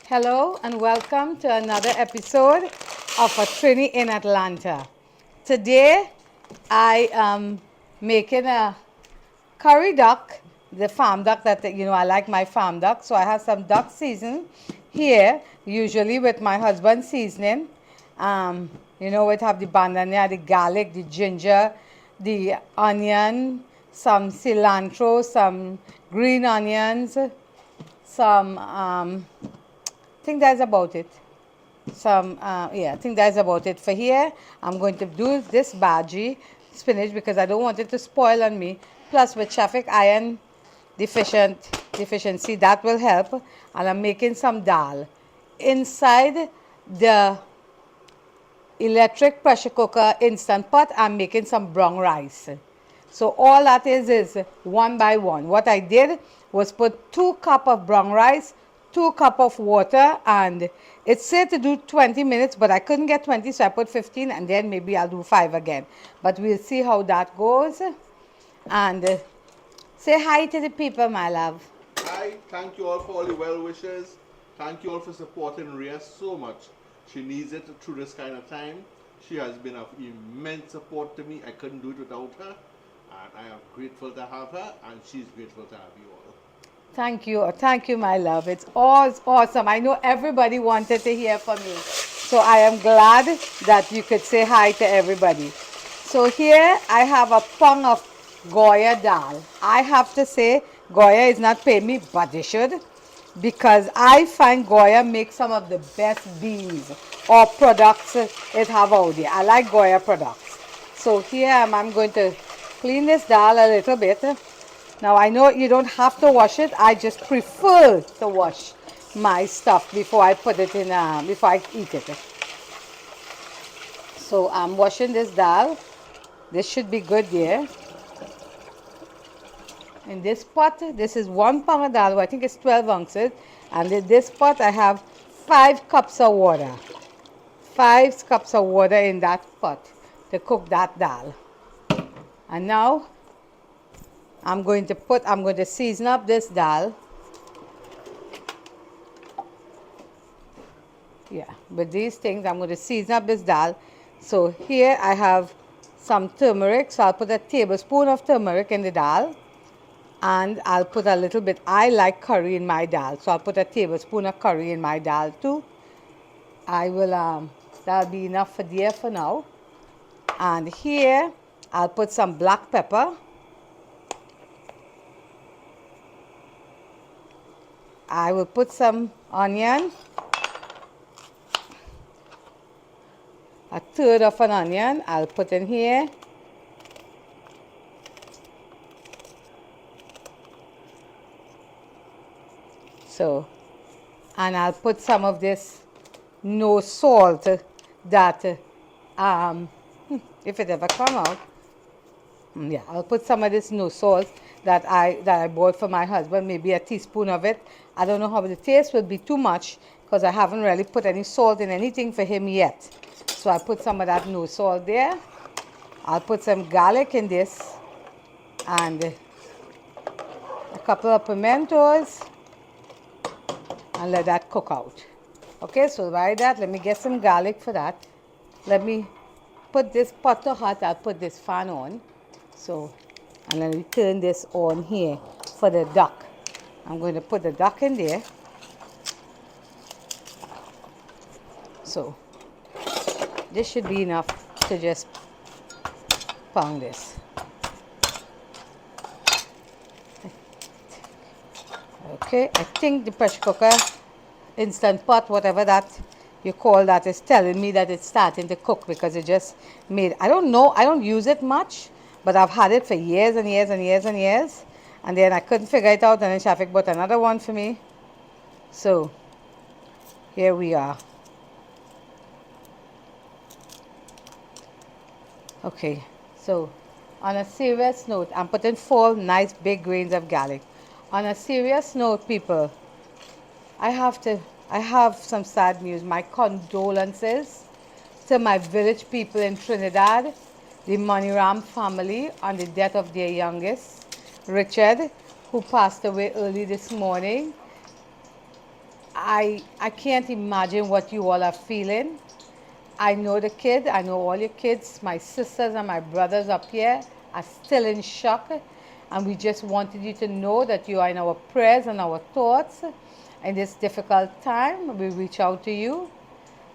Hello and welcome to another episode of A Trini in Atlanta. Today I am making a curry duck, the farm duck I like my farm duck. So I have some duck season here, usually with my husband's seasoning. It have the banana, the garlic, the ginger, the onion, some cilantro, some green onions, some I think that's about it. I think that's about it for here. I'm going to do this bhagi spinach because I don't want it to spoil on me. Plus, with traffic iron deficiency, that will help. And I'm making some dal. Inside the electric pressure cooker instant pot, I'm making some brown rice. So all that is one by one. What I did was put 2 cups of brown rice, 2 cups of water, and it said to do 20 minutes, but I couldn't get 20, so I put 15, and then maybe I'll do 5 again. But we'll see how that goes. And say hi to the people, my love. Hi, thank you all for all the well wishes. Thank you all for supporting Rhea so much. She needs it through this kind of time. She has been of immense support to me. I couldn't do it without her. And I am grateful to have her, and she's grateful to have you all. Thank you, my love. It's awesome. I know everybody wanted to hear from you. So I am glad that you could say hi to everybody. So here I have a pong of Goya dal. I have to say, Goya is not paying me, but they should. Because I find Goya makes some of the best beans or products it have out there. I like Goya products. So here I'm going to clean this dal a little bit. Now I know you don't have to wash it. I just prefer to wash my stuff before I put it in, before I eat it. So I'm washing this dal. This should be good there. In this pot, this is 1 pound of dal. I think it's 12 ounces. And in this pot, I have 5 cups of water. 5 cups of water in that pot to cook that dal. And now I'm going to season up this dal. Yeah, with these things, I'm going to season up this dal. So here I have some turmeric. So I'll put a tablespoon of turmeric in the dal. And I'll put a little bit, I like curry in my dal. So I'll put a tablespoon of curry in my dal too. That'll be enough for there for now. And here, I'll put some black pepper. I will put some onion, a third of an onion I'll put in here. So, and I'll put some of this no salt that, if it ever come out, yeah, I'll put some of this no salt that I bought for my husband, maybe a teaspoon of it. I don't know how the taste will be too much because I haven't really put any salt in anything for him yet. So I put some of that no salt there. I'll put some garlic in this and a couple of pimentos and let that cook out. Okay, so by that, let me get some garlic for that. Let me put this pot to hot. I'll put this fan on. So, and let me turn this on here for the duck. I'm going to put the duck in there. So, this should be enough to just pound this. Okay, I think the pressure cooker, instant pot, whatever that you call that, is telling me that it's starting to cook because it just made, I don't know, I don't use it much, but I've had it for years and years and years and years. And then I couldn't figure it out, and then Shafik bought another one for me. So, here we are. Okay, so on a serious note, I'm putting 4 nice big grains of garlic. On a serious note, people, I have some sad news. My condolences to my village people in Trinidad, the Moniram family, on the death of their youngest, Richard, who passed away early this morning. I can't imagine what you all are feeling. I know the kid, I know all your kids. My sisters and my brothers up here are still in shock. And we just wanted you to know that you are in our prayers and our thoughts. In this difficult time, we reach out to you.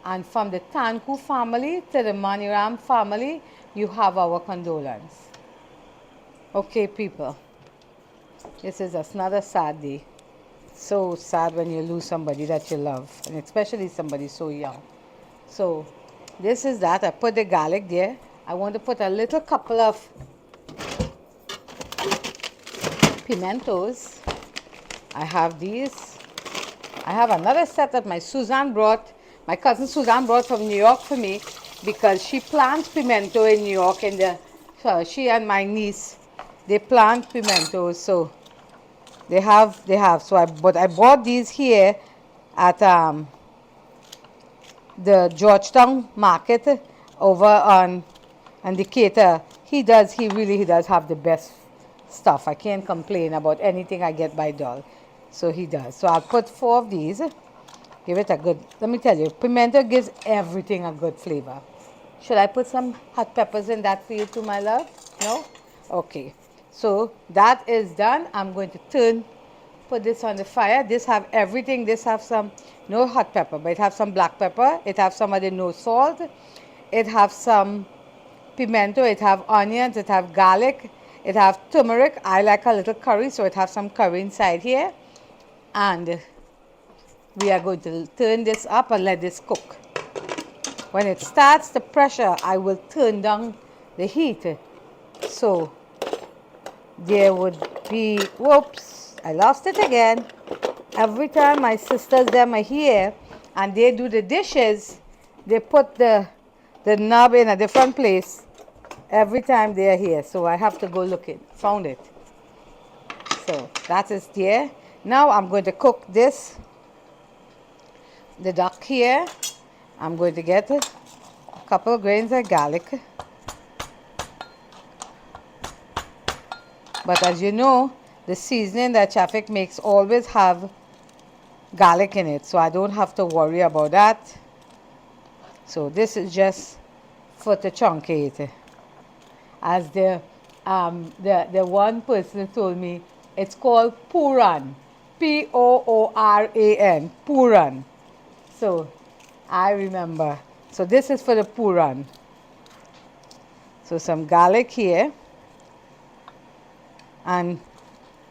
And from the Tanku family to the Maniram family, you have our condolence. Okay, people, this is another sad day. So sad when you lose somebody that you love, and especially somebody so young. So this is that. I put the garlic there. I want to put a little couple of pimentos. I have these. I have another set that my cousin Suzanne brought from New York for me, because she plants pimento in New York, and she and my niece, they plant pimentos. So they have. So I bought these here at the Georgetown market over on Decatur. He really does have the best stuff. I can't complain about anything I get by Dhal. So he does. So I'll put 4 of these. Give it a good, let me tell you, pimento gives everything a good flavor. Should I put some hot peppers in that for you too, my love? No? Okay. So that is done. I'm going to put this on the fire. This have everything. This have some, no hot pepper, but it have some black pepper. It have some of the no salt. It have some pimento. It have onions. It have garlic. It have turmeric. I like a little curry, so it have some curry inside here. And we are going to turn this up and let this cook. When it starts the pressure, I will turn down the heat. So there would be, whoops, I lost it again. Every time my sisters them are here and they do the dishes, they put the knob in a different place every time they are here. So I have to go looking. Found it. So that is there. Now I'm going to cook this, the duck here. I'm going to get a couple of grains of garlic. But as you know, the seasoning that Chafik makes always have garlic in it, so I don't have to worry about that. So this is just for the chunkate. As the one person told me, it's called Puran, Pooran, Puran. So I remember. So this is for the Puran. So some garlic here, and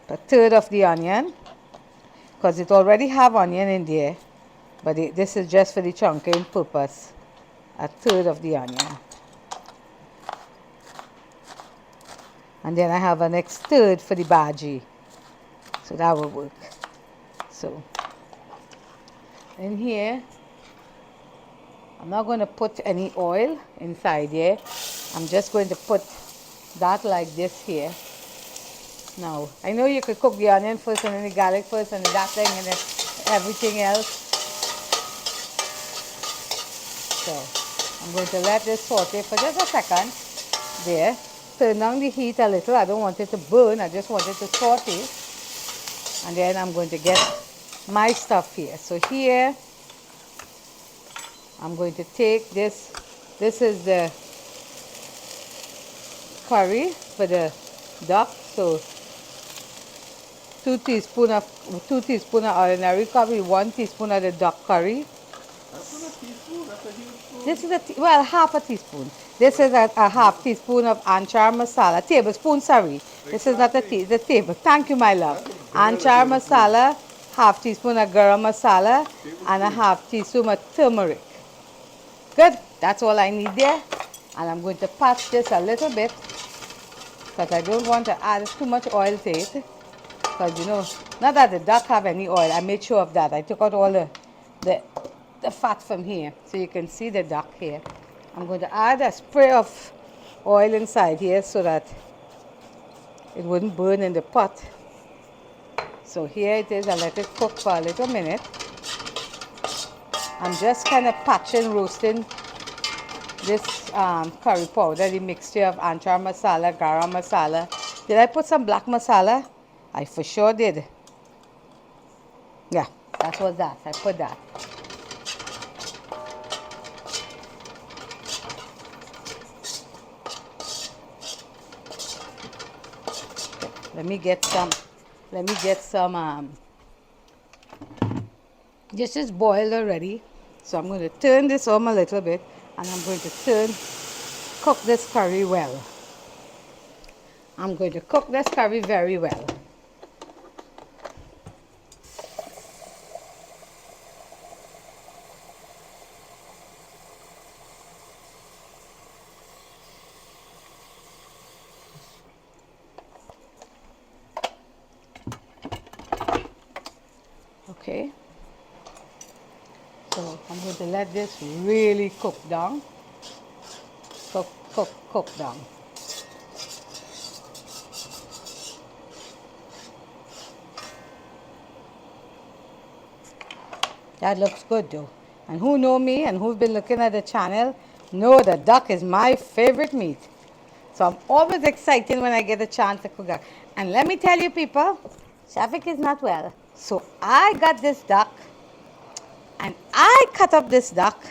a third of the onion, because it already have onion in there, but this is just for the chunking purpose. A third of the onion. And then I have a next third for the bhagi. So that will work. So in here, I'm not going to put any oil inside here. I'm just going to put that like this here. Now, I know you could cook the onion first and then the garlic first and that thing and then everything else. So, I'm going to let this saute for just a second. There. Turn down the heat a little. I don't want it to burn. I just want it to saute. And then I'm going to get my stuff here. So here, I'm going to take this. This is the curry for the duck. So 2 teaspoons of ordinary curry, 1 teaspoon of the duck curry. That's not a teaspoon, that's a huge spoon. This is half a teaspoon. This is a half teaspoon of anchar masala, tablespoon, sorry. This is not the table. Thank you, my love. Anchar masala, half teaspoon of garam masala, and a half teaspoon of turmeric. Good. That's all I need there. And I'm going to patch this a little bit, because I don't want to add too much oil to it. Because, you know, not that the duck have any oil. I made sure of that. I took out all the fat from here. So you can see the duck here. I'm going to add a spray of oil inside here so that it wouldn't burn in the pot. So here it is. I let it cook for a little minute. I'm just kind of patching, roasting this curry powder, the mixture of anchar masala, garam masala. Did I put some black masala? I for sure did. Yeah, that was that. I put that. Let me get some. Let me get some. This is boiled already, so I'm going to turn this on a little bit, and I'm going to cook this curry well. I'm going to cook this curry very well. Okay. So I'm going to let this really cook down. Cook down. That looks good though. And who know me and who've been looking at the channel know that duck is my favorite meat. So I'm always excited when I get a chance to cook duck. And let me tell you people, Shafik is not well. So I got this duck and I cut up this duck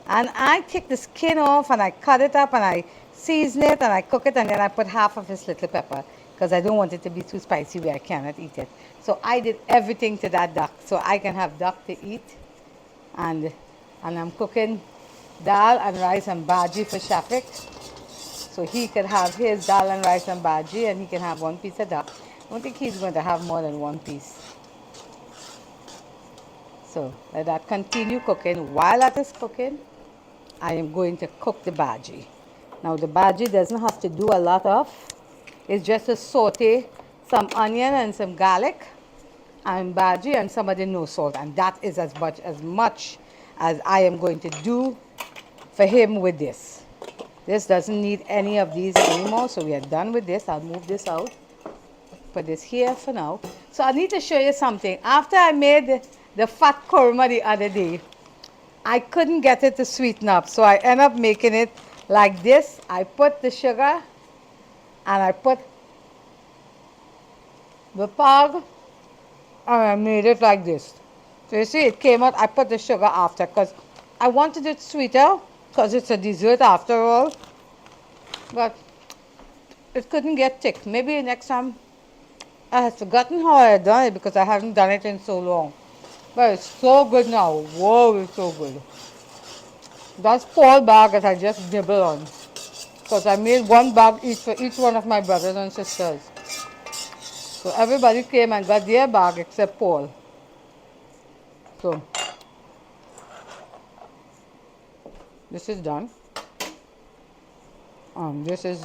and I take the skin off and I cut it up and I season it and I cook it and then I put half of this little pepper because I don't want it to be too spicy where I cannot eat it. So I did everything to that duck so I can have duck to eat. And I'm cooking dal and rice and bhagi for Shafik. So he could have his dal and rice and bhagi and he can have one piece of duck. I don't think he's going to have more than one piece. So let that continue cooking. While that is cooking, I am going to cook the bhaji. Now the bhaji doesn't have to do a lot of. It's just to saute some onion and some garlic and bhaji and some of the no salt. And that is as much as I am going to do for him with this. This doesn't need any of these anymore, so we are done with this. I'll move this out. Put this here for now. So I need to show you something. After I made the fat korma the other day, I couldn't get it to sweeten up, so I end up making it like this. I put the sugar and I put the pag and I made it like this. So you see it came out, I put the sugar after because I wanted it sweeter because it's a dessert after all. But it couldn't get thick. Maybe next time. I had forgotten how I had done it because I haven't done it in so long. But it's so good now. Whoa, it's so good. That's Paul bag that I just nibble on. Because I made one bag each for each one of my brothers and sisters. So everybody came and got their bag except Paul. So this is done. This is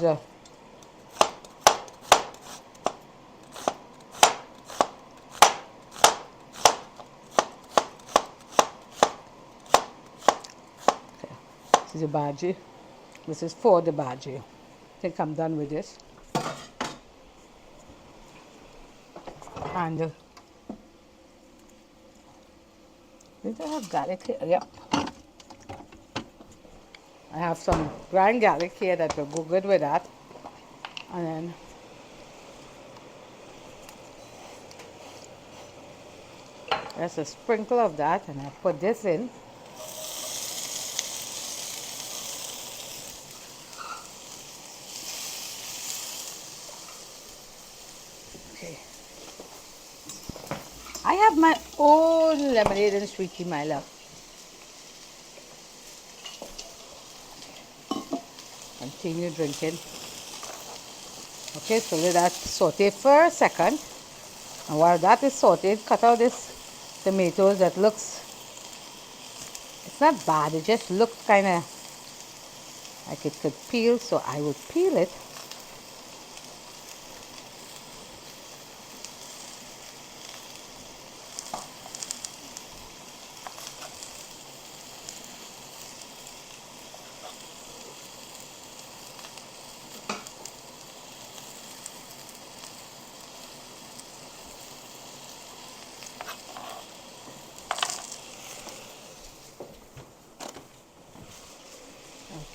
this is the bhaji. This is for the bhaji. I think I'm done with this. And did I have garlic here? Yep. I have some ground garlic here that will go good with that. And then there's a sprinkle of that and I put this in. Okay. I have my own lemonade and sweet tea, my love. Continue drinking. Okay, so let that saute for a second. And while that is sauteed, cut out this tomatoes that looks, it's not bad, it just looks kind of like it could peel, so I will peel it.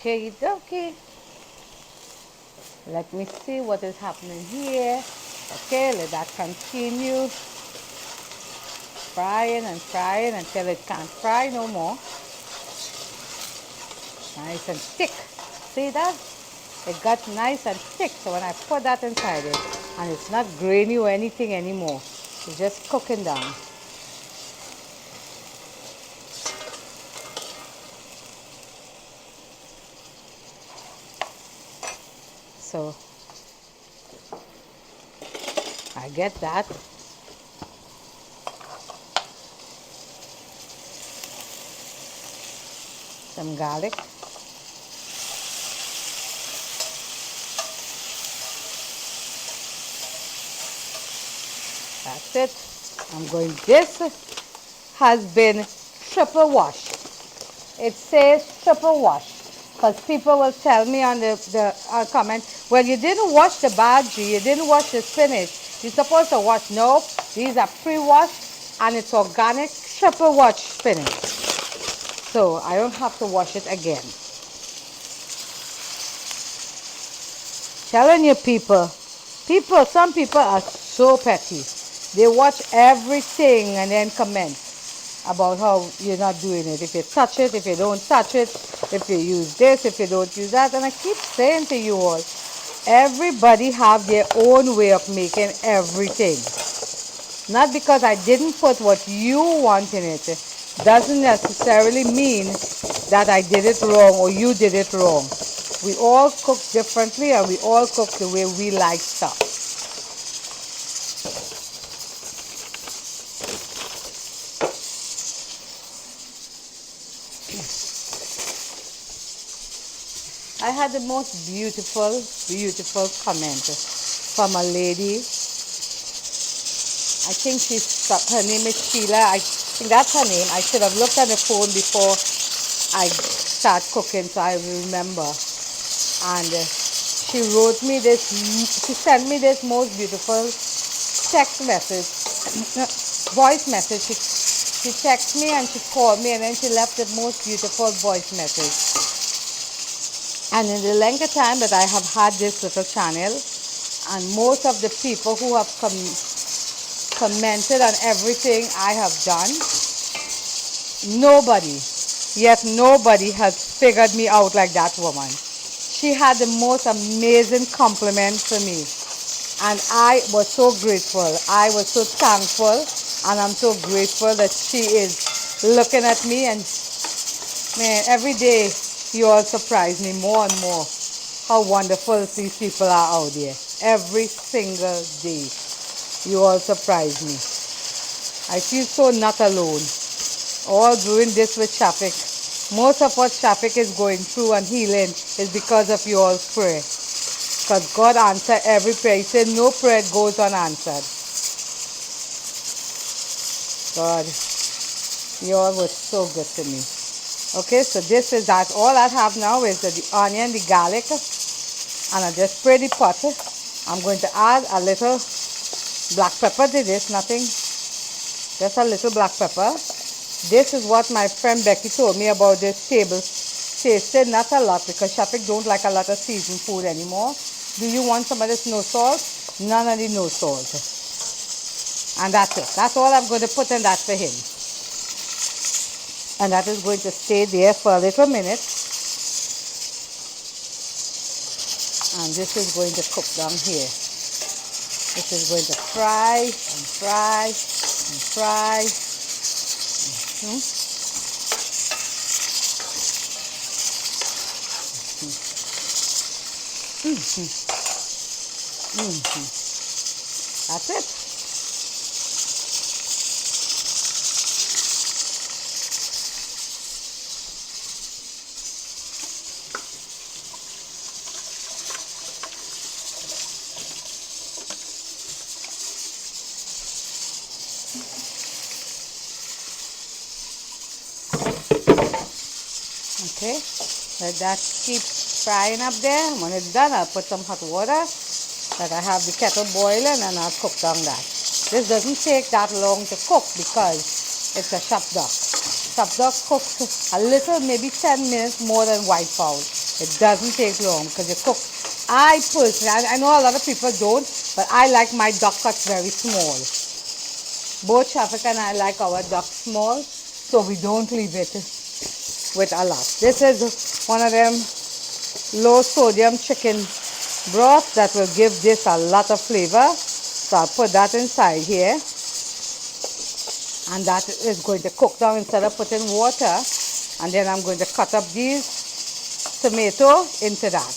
Okay, okay. Let me see what is happening here. Okay, let that continue. frying until it can't fry no more. Nice and thick. See that? It got nice and thick. So when I put that inside it, and it's not grainy or anything anymore, it's just cooking down. So I get that. Some garlic. That's it. This has been triple wash. It says triple wash. Because people will tell me on the comment, well, you didn't wash the bhagi, you didn't wash the spinach. You're supposed to wash. No, these are pre-washed and it's organic triple wash spinach. So I don't have to wash it again. Telling you some people are so petty. They watch everything and then comment about how you're not doing it. If you touch it, if you don't touch it, if you use this, if you don't use that. And I keep saying to you all, everybody have their own way of making everything. Not because I didn't put what you want in it, doesn't necessarily mean that I did it wrong or you did it wrong. We all cook differently and we all cook the way we like stuff. I had the most beautiful comment from a lady. I think her name is Sheila. I think that's her name. I should have looked at the phone before I start cooking so I remember. And she sent me this most beautiful text message, voice message. She texted me and she called me and then she left the most beautiful voice message. And in the length of time that I have had this little channel, and most of the people who have commented on everything I have done, nobody has figured me out like that woman. She had the most amazing compliment for me. And I was so grateful. I was so thankful. And I'm so grateful that she is looking at me. And man, every day you all surprise me more and more how wonderful these people are out there. Every single day you all surprise me. I feel so not alone. All doing this with traffic. Most of what traffic is going through and healing is because of you all's prayer. Because God answered every prayer. He said no prayer goes unanswered. God, you all were so good to me. Okay, so this is that. All I have now is the onion, the garlic, and I just spray the pot. I'm going to add a little black pepper to this, nothing, just a little black pepper. This is what my friend Becky told me about this table. Tasted not a lot because traffic don't like a lot of seasoned food anymore. Do you want some of this no salt? None of the no salt. And that's it. That's all I'm going to put in that for him. And that is going to stay there for a little minute. And this is going to cook down here. This is going to fry and fry and fry. That's it. Okay, let that keep frying up there. When it's done, I'll put some hot water that I have the kettle boiling and I'll cook down that. This doesn't take that long to cook because it's a shop duck. Shop duck cooks a little, maybe 10 minutes more than white fowl. It doesn't take long because you cook. I personally, I know a lot of people don't, but I like my duck cuts very small. Both Shafik and I like our duck small, so we don't leave it with a lot. This is one of them low sodium chicken broth that will give this a lot of flavor. So I'll put that inside here, and that is going to cook down instead of putting water. And then I'm going to cut up these tomato into that.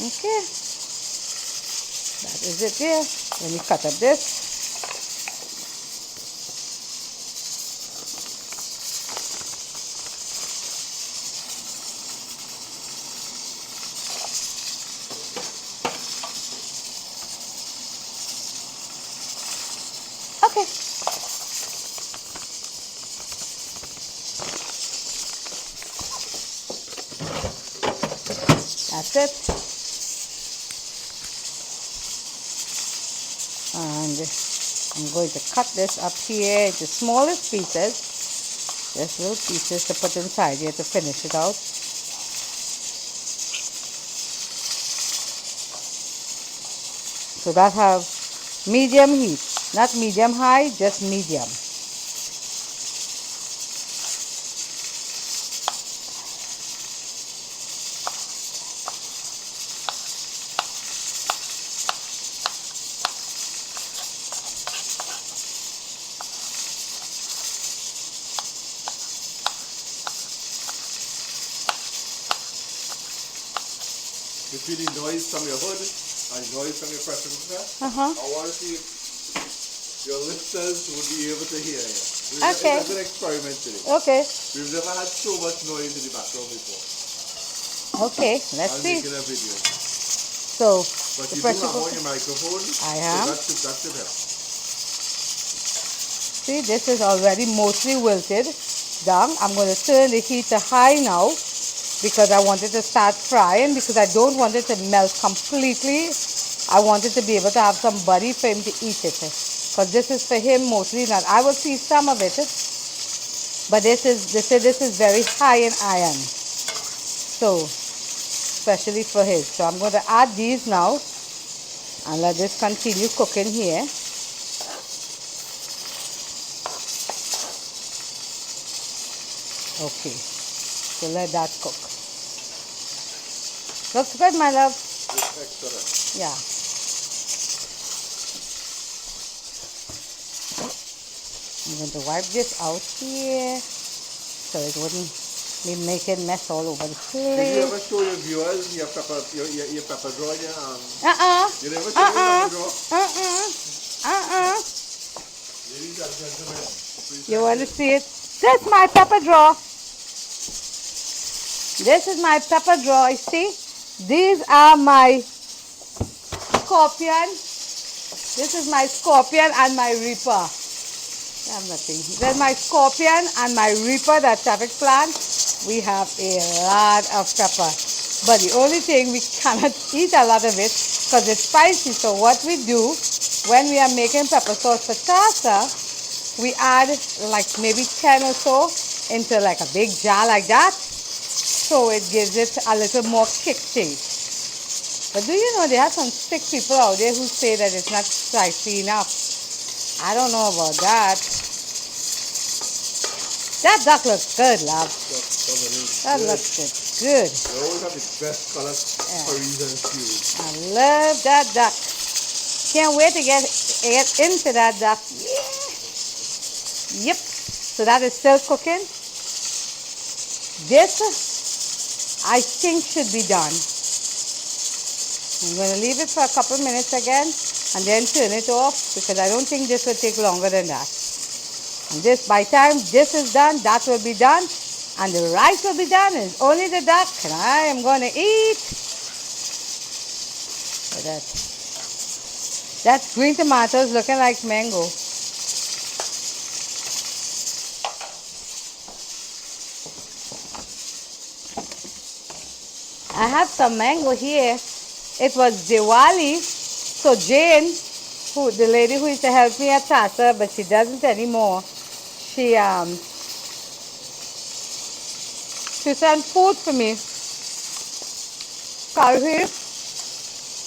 Okay, that is it there. Let me cut up this. Okay. That's it. And I'm going to cut this up here into smallest pieces, just little pieces to put inside here to finish it out. So that have medium heat, not medium high, just medium. Between the noise from your hood and noise from your pressure cooker, I want to see if your listeners would be able to hear you. Okay. It's an experiment today. Okay. We've never had so much noise in the background before. Okay, let's I'm see. making a video. So, But the you do pressure have on cooker. your microphone. I am. So that should help. See, this is already mostly wilted down. I'm going to turn the heat to high now because I want it to start frying, because I don't want it to melt completely. I want it to be able to have some body for him to eat it. Because this is for him mostly, not. I will see some of it, but this is very high in iron. So, especially for his. So I'm going to add these now and let this continue cooking here. Okay, so let that cook. Looks good, my love. Excellent. Yeah. I'm going to wipe this out here so it wouldn't be making mess all over the Did you ever place. show your viewers your pepper draw? You never show your pepper draw? Ladies and gentlemen, please You want to see it? This is my pepper drawer. This is my pepper drawer. You see? These are my scorpion. This is my scorpion and my reaper. I have nothing. There's my scorpion and my reaper, that traffic plant. We have a lot of pepper. But the only thing, we cannot eat a lot of it because it's spicy. So what we do when we are making pepper sauce for Tasa, we add like maybe 10 or so into like a big jar like that. So it gives it a little more kick taste. But do you know there are some sick people out there who say that it's not spicy enough? I don't know about that. That duck looks good, love. That looks good. They always have the best colors for reasons too. I love that duck. Can't wait to get into that duck. Yeah. Yep. So that is still cooking. This, I think, should be done. I'm going to leave it for a couple of minutes again and then turn it off because I don't think this will take longer than that. And this, by the time this is done, that will be done and the rice will be done. It's only the duck and I am going to eat. So that's green tomatoes looking like mango. I have some mango here. It was Diwali, so Jane, the lady who used to help me at Tata, but she doesn't anymore. She She sent food for me. Curry,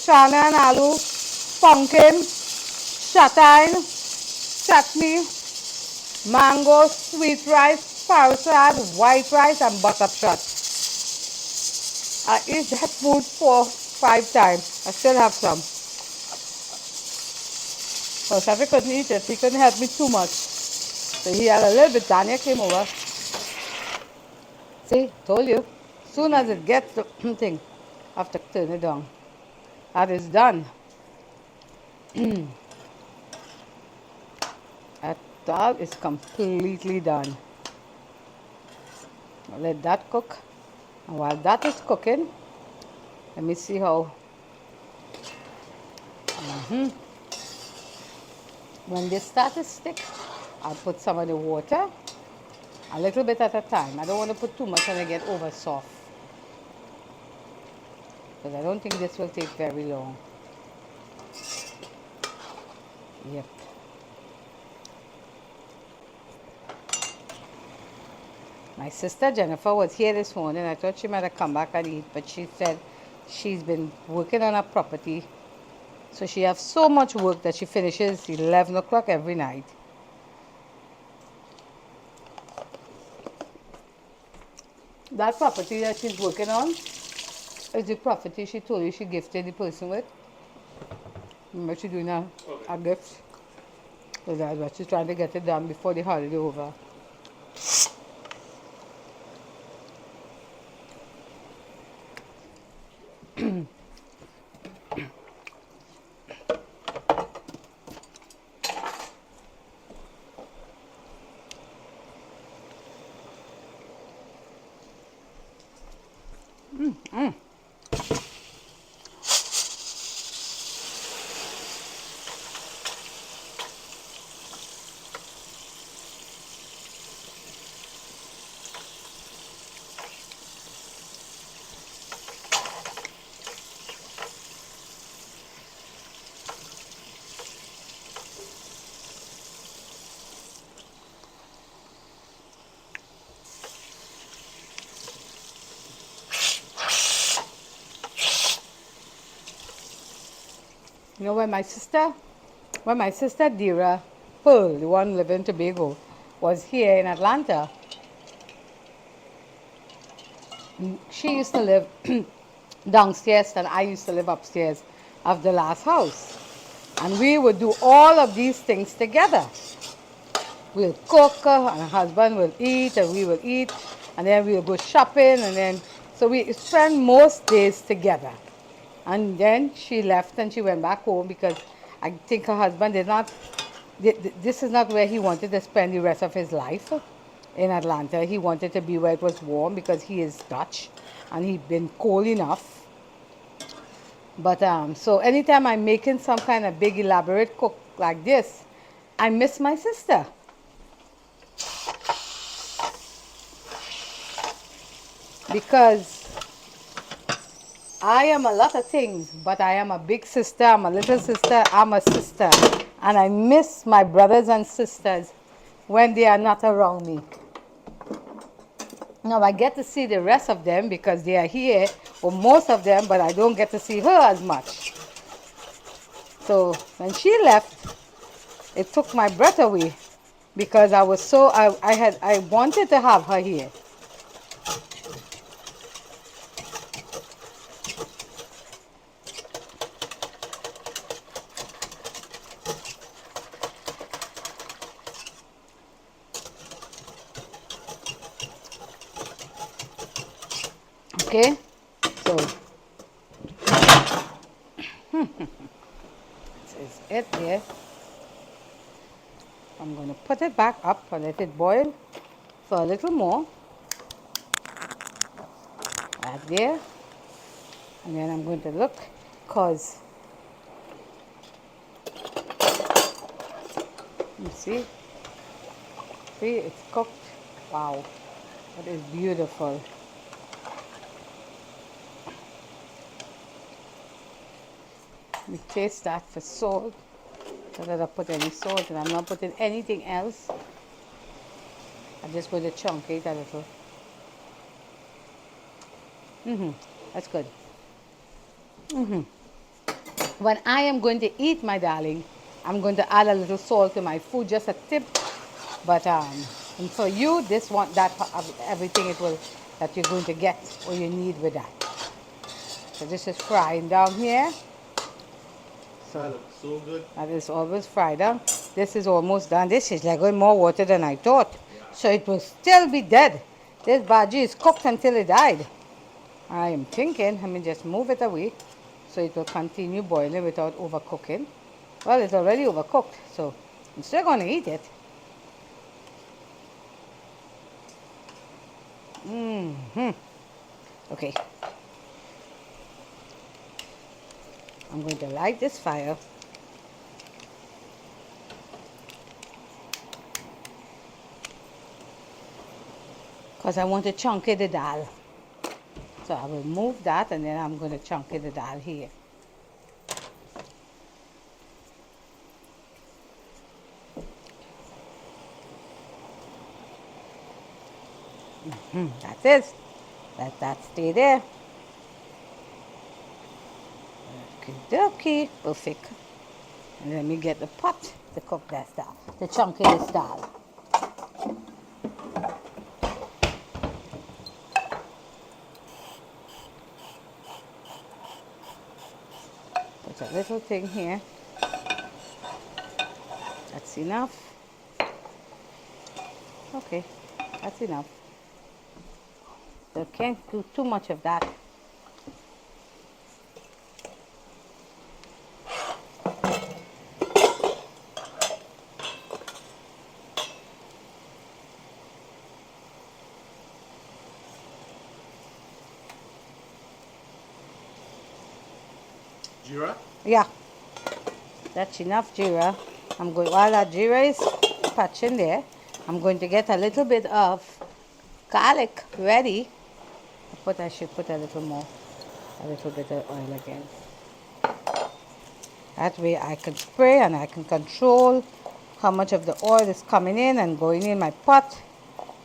chana and aloo, pumpkin, satine, chutney, mango, sweet rice, parasad, white rice, and buttershot. I eat that food 4, 5 times. I still have some. Because if I couldn't eat it, he couldn't help me too much. So he had a little bit. Daniel came over. See, told you. Soon as it gets the thing, I have to turn it down. That is done. That dal is completely done. I'll let that cook. And while that is cooking, let me see how. When they start to stick, I'll put some of the water, a little bit at a time. I don't want to put too much and they get over soft. Because I don't think this will take very long. Yep. My sister Jennifer was here this morning. I thought she might have come back and eat, but she said she's been working on her property. So she has so much work that she finishes 11 o'clock every night. That property that she's working on is the property she told you she gifted the person with. Remember she's doing a gift? So that's what she's trying to get it done before the holiday over. You know, when my sister Dira Pearl, the one living in Tobago, was here in Atlanta, she used to live downstairs and I used to live upstairs of the last house. And we would do all of these things together. We'll cook and her husband will eat and we will eat and then we'll go shopping and then, so we spend most days together. And then she left and she went back home because I think her husband did not, this is not where he wanted to spend the rest of his life in Atlanta. He wanted to be where it was warm because he is Dutch and he'd been cold enough. But so anytime I'm making some kind of big elaborate cook like this, I miss my sister. Because I am a lot of things, but I am a big sister, I'm a little sister, I'm a sister. And I miss my brothers and sisters when they are not around me. Now I get to see the rest of them because they are here, or most of them, but I don't get to see her as much. So when she left, it took my breath away because I was so, I wanted to have her here. Okay, so this is it there. I'm going to put it back up and let it boil for a little more. Right there. And then I'm going to look because, you see, it's cooked. Wow, that is beautiful. Let me taste that for salt. Not that I put any salt and I'm not putting anything else. I'm just going to chunk it a little. That's good. When I am going to eat, my darling, I'm going to add a little salt to my food, just a tip. But and for you, this one, that everything it will that you're going to get or you need with that. So this is frying down here. That So looks so good. that is always fried down. This is almost done. This is like going more water than I thought. Yeah. So it will still be dead. This bhaji is cooked until it died. I am thinking, let me just move it away so it will continue boiling without overcooking. Well, it's already overcooked, so I'm still going to eat it. Okay. I'm going to light this fire. Because I want to chunky the dal. So I will move that and then I'm going to chunky the dal here. That's it. Let that stay there. Okay, perfect. And let me get the pot to cook that dal, to chunky this dal. Put a little thing here. That's enough. Okay, that's enough. So can't do too much of that. Jira? Yeah, that's enough jeera. I'm going, while that jeera is patching there, I'm going to get a little bit of garlic ready. I should put a little more, a little bit of oil again. That way I can spray and I can control how much of the oil is coming in and going in my pot.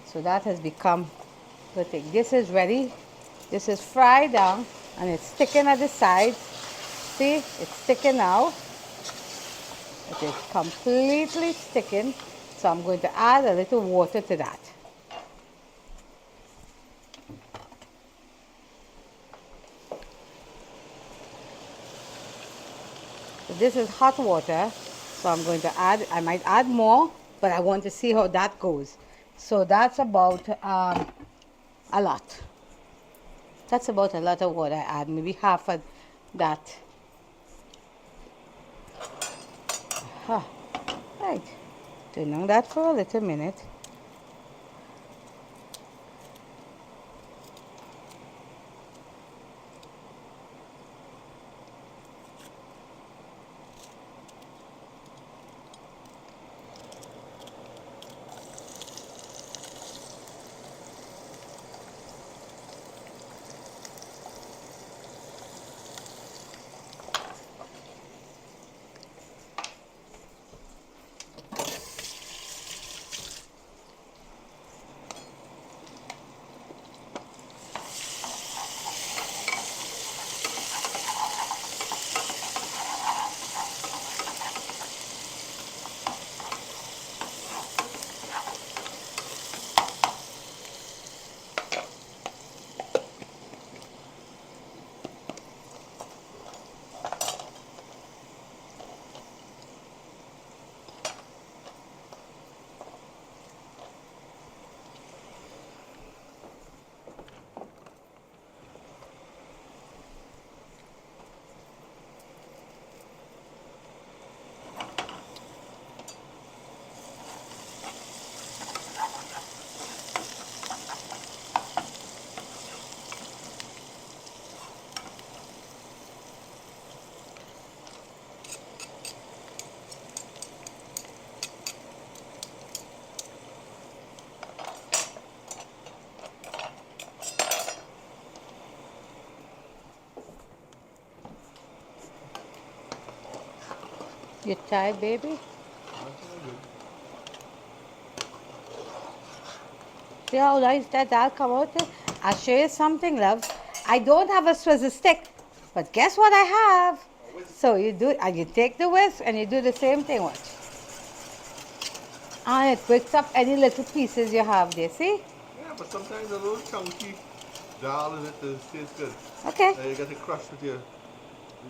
So that has become the thing. This is ready. This is fried down and it's sticking at the sides. See, it's sticking now. It is completely sticking. So I'm going to add a little water to that. So this is hot water. So I'm going to add, I might add more, but I want to see how that goes. So that's about a lot. That's about a lot of water I add, maybe half of that. Right. Turn on that for a little minute. You tired, baby? That's all good. See how nice that dal come out? I'll show you something, love. I don't have a Swiss stick, but guess what I have? A whisk. So you do, and you take the whisk and you do the same thing. Watch. And it breaks up any little pieces you have there. See? Yeah, but sometimes a little chunky dal in it tastes good. Okay. You get it crushed with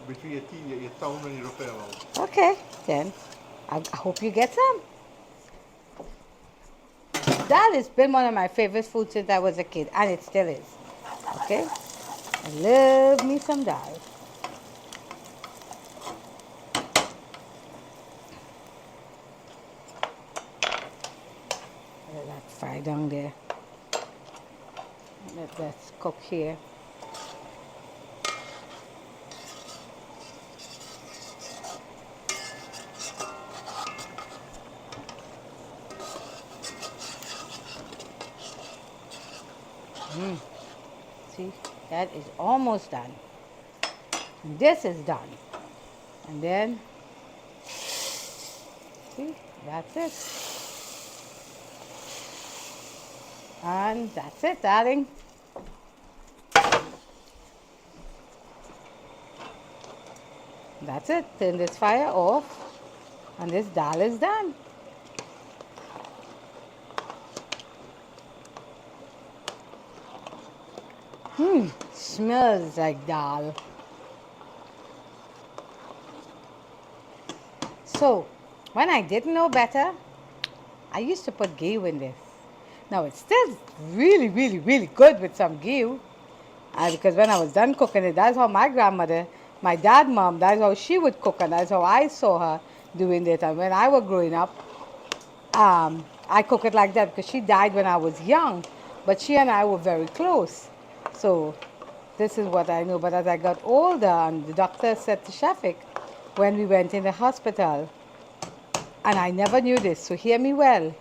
between your teeth, your tongue and your upper mouth. Okay. Then I hope you get some. Dal has been one of my favorite foods since I was a kid, and it still is. Okay? I love me some dal. Let that fry down there. Let that cook here. See, that is almost done. And this is done. And then, see, that's it. And that's it, darling. That's it. Turn this fire off. And this dal is done. Smells like dal. So, when I didn't know better, I used to put ghee in this. Now, it's still really, really, really good with some ghee. Because when I was done cooking it, that's how my grandmother, my dad, mom, that's how she would cook, and that's how I saw her doing it. And when I was growing up, I cook it like that because she died when I was young, but she and I were very close. So this is what I know. But as I got older, and the doctor said to Shafik when we went in the hospital, and I never knew this, so hear me well.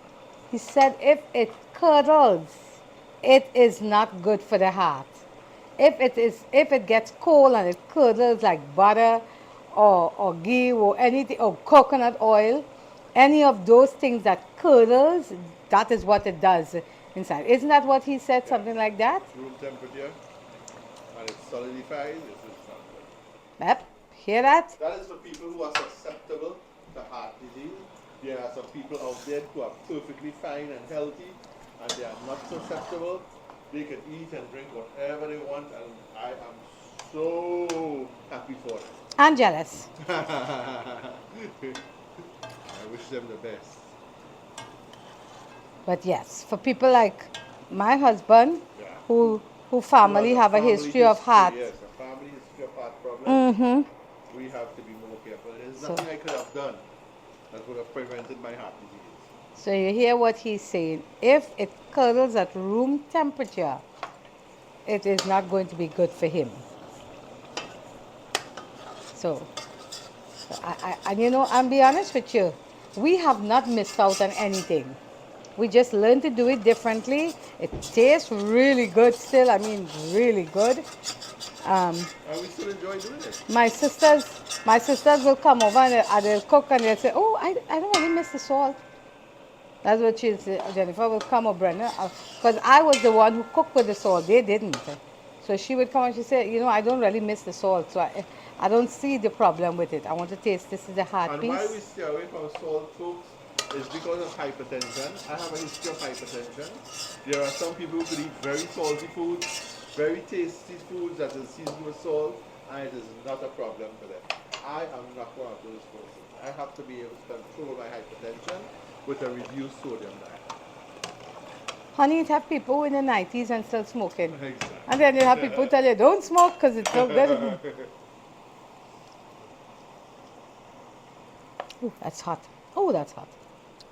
He said if it curdles, it is not good for the heart. If it gets cold and it curdles like butter or ghee or anything or coconut oil, any of those things that curdles, that is what it does inside. Isn't that what he said? Something like that? Room temperature, and it solidifies. This is not good. Yep. Hear that? That is for people who are susceptible to heart disease. There are some people out there who are perfectly fine and healthy, and they are not susceptible. They can eat and drink whatever they want, and I am so happy for it. I'm jealous. I wish them the best. But yes, for people like my husband, Yeah. who Who family has a have a family history of heart. Yes, a family history of heart problems. Mm-hmm. We have to be more careful. There's So- nothing I could have done that would have prevented my heart disease. So you hear what he's saying. If it curdles at room temperature, it is not going to be good for him. So, and you know, I'll be honest with you, we have not missed out on anything. We just learned to do it differently. It tastes really good still. I mean, really good. And we still enjoy doing it. My sisters will come over and they'll cook and they'll say, "Oh, I don't really miss the salt." That's what she'll say. Jennifer will come or Brenda, because I was the one who cooked with the salt. They didn't. So she would come and she said, "You know, I don't really miss the salt, so I don't see the problem with it. I want to taste. This is the heart And piece." why we stay away from salt, folks, is because of hypertension. I have a history of hypertension. There are some people who could eat very salty foods, very tasty foods that are seasoned with salt, and it is not a problem for them. I am not one of those persons. I have to be able to control my hypertension with a reduced sodium diet. Honey, it have people in the 90s and still smoking. Exactly. And then you have people tell you, don't smoke because it's so good. Ooh, that's hot. Oh, that's hot.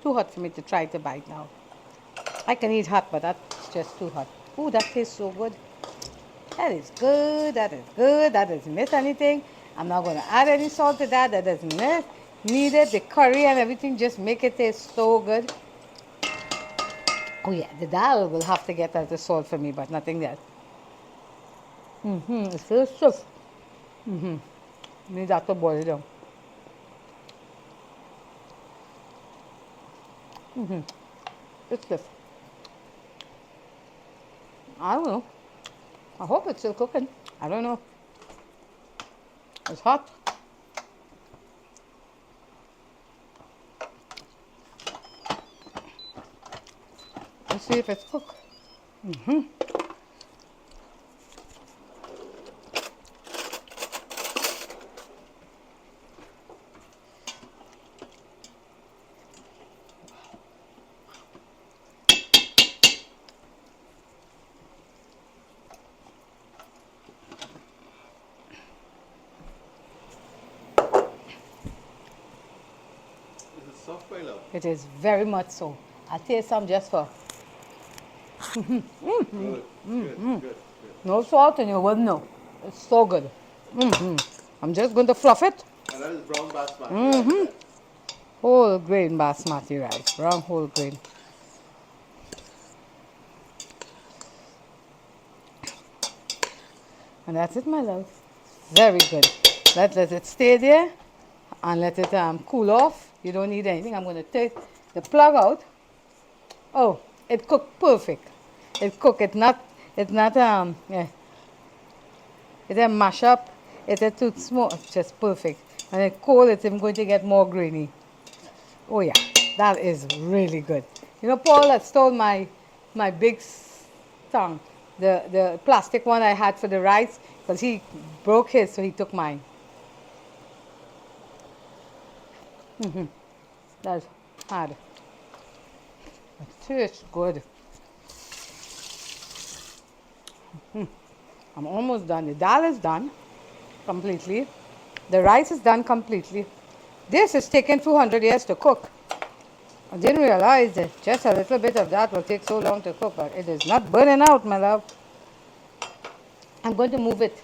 Too hot for me to try to bite now. I can eat hot, but that's just too hot. Ooh, that tastes so good. That is good. That is good. That doesn't miss anything. I'm not going to add any salt to that. That doesn't miss. Need it. The curry and everything just make it taste so good. Oh yeah, the dal will have to get the salt for me, but nothing else. It's so soft. Need that to boil it down. It's stiff. I don't know. I hope it's still cooking. I don't know. It's hot. Let's see if it's cooked. Is it soft, my love? It is very much so. I'll taste some just for Good, good, good. no salt and you wouldn't know. It's so good. I'm just going to fluff it. And that is brown basmati rice. Eh? Whole grain basmati rice. Brown whole grain. And that's it, my love. Very good. Let it stay there and let it cool off. You don't need anything. I'm going to take the plug out. Oh, it cooked perfect. It cooked. It's not yeah. It's a mash up. It's a too small. It's just perfect. And it cold, it's even going to get more grainy. Oh yeah, that is really good. You know, Paul had stole my big tongue, the plastic one I had for the rice, because he broke his, so he took mine. That's hard. It tastes good. I'm almost done. The dal is done completely. The rice is done completely. This is taking 200 years to cook. I didn't realize that just a little bit of that will take so long to cook, but it is not burning out, my love. I'm going to move it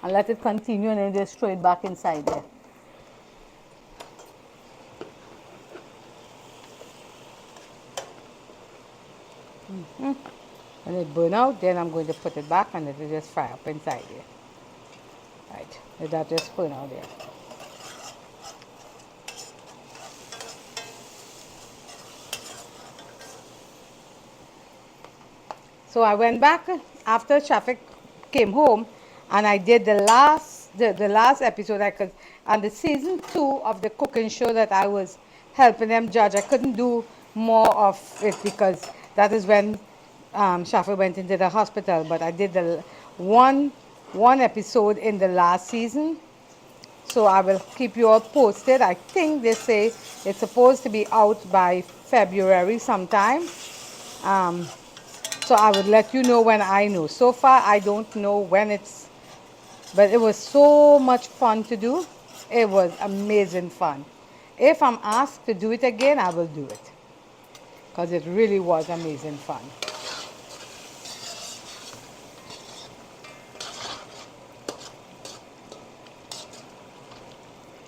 and let it continue and then just throw it back inside there. When it burn out, then I'm going to put it back and it will just fry up inside there. Right, let that just burn out there. So I went back after traffic came home and I did the last episode I could, and the season 2 of the cooking show that I was helping them judge. I couldn't do more of it because that is when Shafi went into the hospital, but I did the one episode in the last season. So I will keep you all posted. I think they say it's supposed to be out by February sometime. So I would let you know when I know. So far, I don't know when it's, but it was so much fun to do. It was amazing fun. If I'm asked to do it again, I will do it because it really was amazing fun.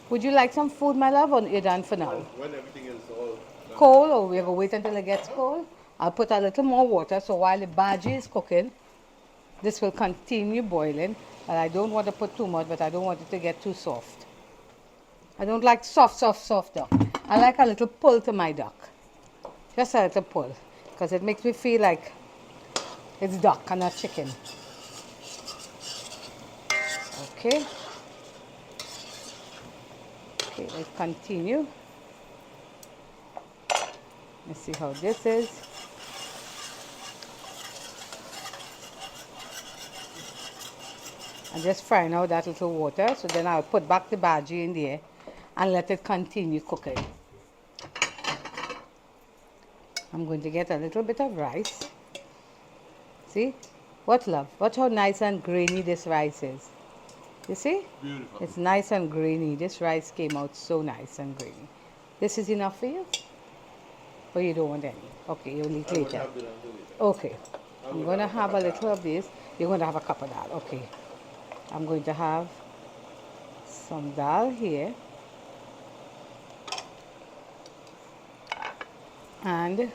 Would you like some food, my love, or you're done for now? When everything is all done. Cold, or we're going to wait until it gets cold? I'll put a little more water so while the bhagi is cooking, this will continue boiling. But I don't want to put too much, but I don't want it to get too soft. I don't like soft duck. I like a little pull to my duck. Just a little pull. Because it makes me feel like it's duck and not chicken. Okay. Okay, let's continue. Let's see how this is. I'm just frying out that little water, so then I'll put back the bhagi in there and let it continue cooking. I'm going to get a little bit of rice. See? What, love? Watch how nice and grainy this rice is. You see? Beautiful. It's nice and grainy. This rice came out so nice and grainy. This is enough for you? Or you don't want any? Okay, you'll eat later. Okay. I'm going to have a little of this. You're going to have a cup of that. Okay. I'm going to have some dal here. And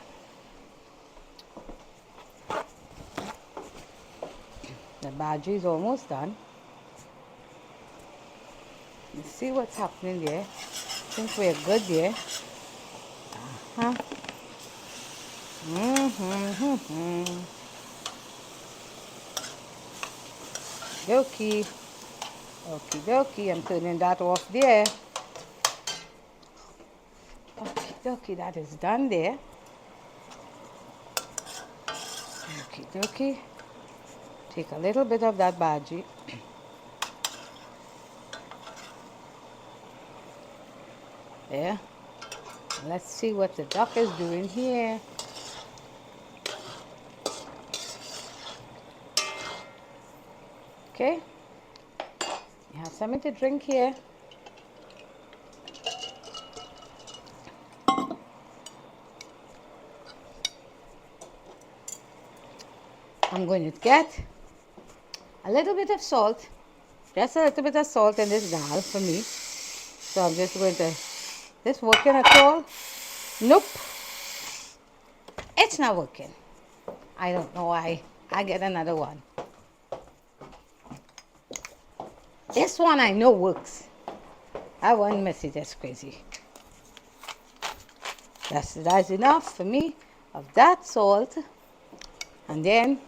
the bhagi is almost done. Let's see what's happening there. I think we're good there. Uh-huh. dokie. Okie dokie. I'm turning that off there. Okie dokie. That is done there. Okie dokie. Take a little bit of that bhagi. There. Let's see what the duck is doing here. Okay. You have something to drink here. I'm going to get a little bit of salt. Just a little bit of salt in this dal for me. So I'm just going to, this working at all? Nope. It's not working. I don't know why. I get another one. This one I know works. I won't mess it, that's crazy. That's enough for me of that salt. And then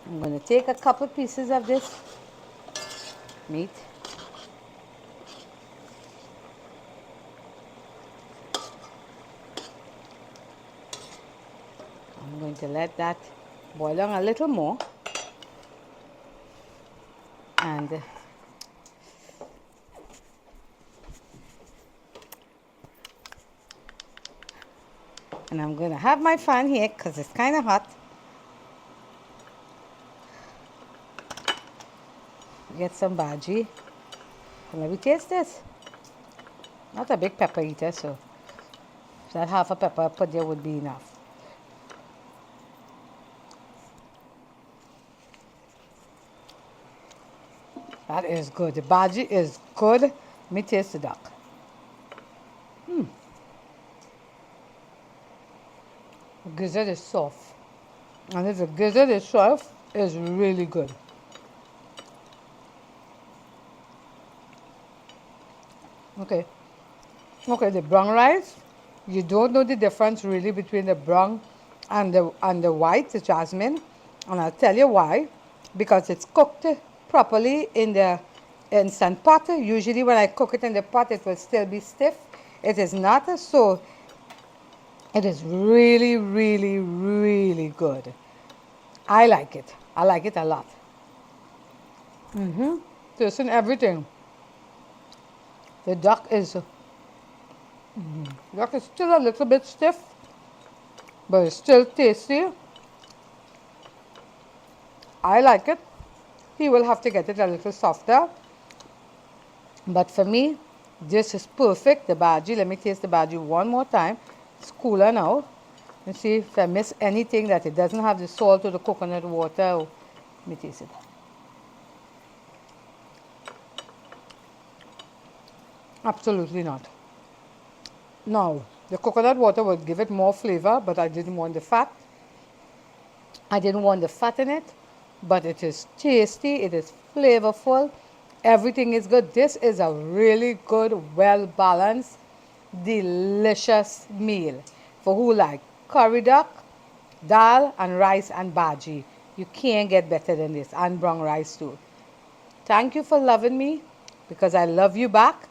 I'm going to take a couple pieces of this meat. I'm going to let that boil down a little more. And I'm going to have my fan here because it's kind of hot. Get some bhagi. And let me taste this. Not a big pepper eater, so that half a pepper I put there would be enough. That is good. The bhagi is good. Let me taste the duck. The gizzard is soft. And if the gizzard is soft, it's really good. Okay. Okay, the brown rice, you don't know the difference really between the brown and the white, the jasmine. And I'll tell you why. Because it's cooked properly in the instant pot. Usually when I cook it in the pot, it will still be stiff. It is not, so it is really, really, really good. I like it. I like it a lot. Tasting everything. The duck is still a little bit stiff, but it's still tasty. I like it. He will have to get it a little softer. But for me, this is perfect. The bhagi, let me taste the bhagi one more time. It's cooler now. Let's see if I miss anything that it doesn't have the salt or the coconut water. Oh, let me taste it. Absolutely not. Now, the coconut water would give it more flavor, but I didn't want the fat. I didn't want the fat in it, but it is tasty, it is flavorful, everything is good. This is a really good, well-balanced, delicious meal for who like curry duck, dal, and rice and bhagi. You can't get better than this, and brown rice too. Thank you for loving me, because I love you back.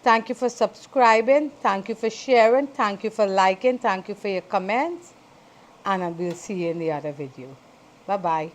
Thank you for subscribing. Thank you for sharing. Thank you for liking. Thank you for your comments. And I will see you in the other video. Bye-bye.